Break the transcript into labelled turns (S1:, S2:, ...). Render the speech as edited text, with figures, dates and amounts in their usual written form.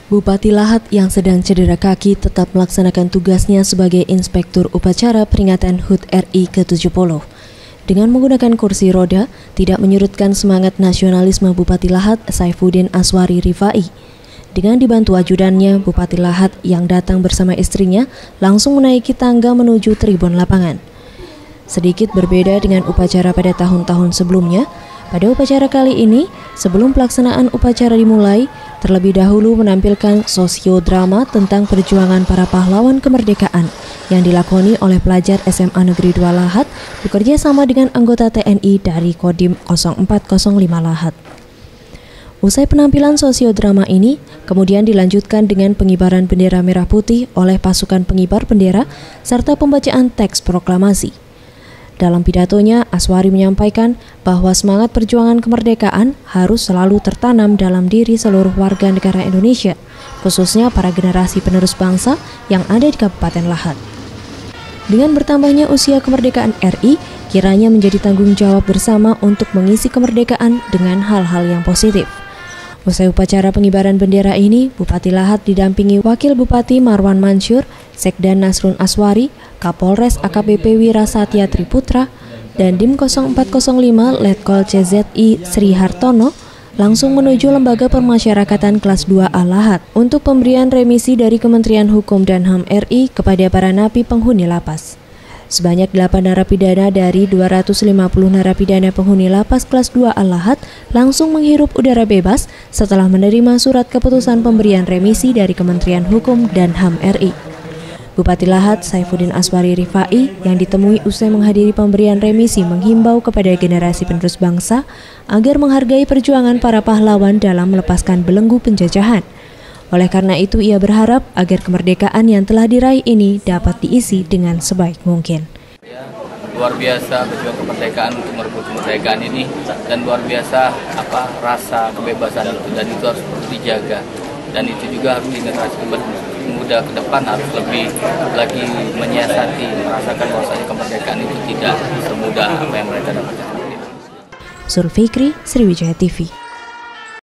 S1: Bupati Lahat yang sedang cedera kaki tetap melaksanakan tugasnya sebagai Inspektur Upacara Peringatan HUT RI ke-70. Dengan menggunakan kursi roda, tidak menyurutkan semangat nasionalisme Bupati Lahat Saifuddin Aswari Rifai. Dengan dibantu ajudannya, Bupati Lahat yang datang bersama istrinya langsung menaiki tangga menuju tribun lapangan. Sedikit berbeda dengan upacara pada tahun-tahun sebelumnya, pada upacara kali ini, sebelum pelaksanaan upacara dimulai, terlebih dahulu menampilkan sosiodrama tentang perjuangan para pahlawan kemerdekaan yang dilakoni oleh pelajar SMA Negeri 2 Lahat bekerja sama dengan anggota TNI dari Kodim 0405 Lahat. Usai penampilan sosiodrama ini, kemudian dilanjutkan dengan pengibaran bendera merah putih oleh pasukan pengibar bendera serta pembacaan teks proklamasi. Dalam pidatonya, Aswari menyampaikan bahwa semangat perjuangan kemerdekaan harus selalu tertanam dalam diri seluruh warga negara Indonesia, khususnya para generasi penerus bangsa yang ada di Kabupaten Lahat. Dengan bertambahnya usia kemerdekaan RI, kiranya menjadi tanggung jawab bersama untuk mengisi kemerdekaan dengan hal-hal yang positif. Usai upacara pengibaran bendera ini, Bupati Lahat didampingi Wakil Bupati Marwan Mansur, Sekda Nasrun Aswari, Kapolres AKBP Wirasatya Triputra, dan Dim 0405 Letkol CZI Sri Hartono langsung menuju Lembaga Permasyarakatan Kelas 2A Lahat untuk pemberian remisi dari Kementerian Hukum dan HAM RI kepada para napi penghuni lapas. Sebanyak 8 narapidana dari 250 narapidana penghuni lapas kelas 2A Lahat langsung menghirup udara bebas setelah menerima surat keputusan pemberian remisi dari Kementerian Hukum dan HAM RI. Bupati Lahat Saifuddin Aswari Rifai yang ditemui usai menghadiri pemberian remisi menghimbau kepada generasi penerus bangsa agar menghargai perjuangan para pahlawan dalam melepaskan belenggu penjajahan. Oleh karena itu, ia berharap agar kemerdekaan yang telah diraih ini dapat diisi dengan sebaik mungkin.
S2: Luar biasa berjuang kemerdekaan untuk merebut kemerdekaan ini, dan luar biasa rasa kebebasan itu, dan itu harus dijaga. Dan itu juga harus di generasi muda ke depan harus lebih lagi menyiasati, merasakan bahwasanya kemerdekaan itu tidak semudah apa yang mereka dapatkan.
S1: Zulfikri, Sriwijaya TV.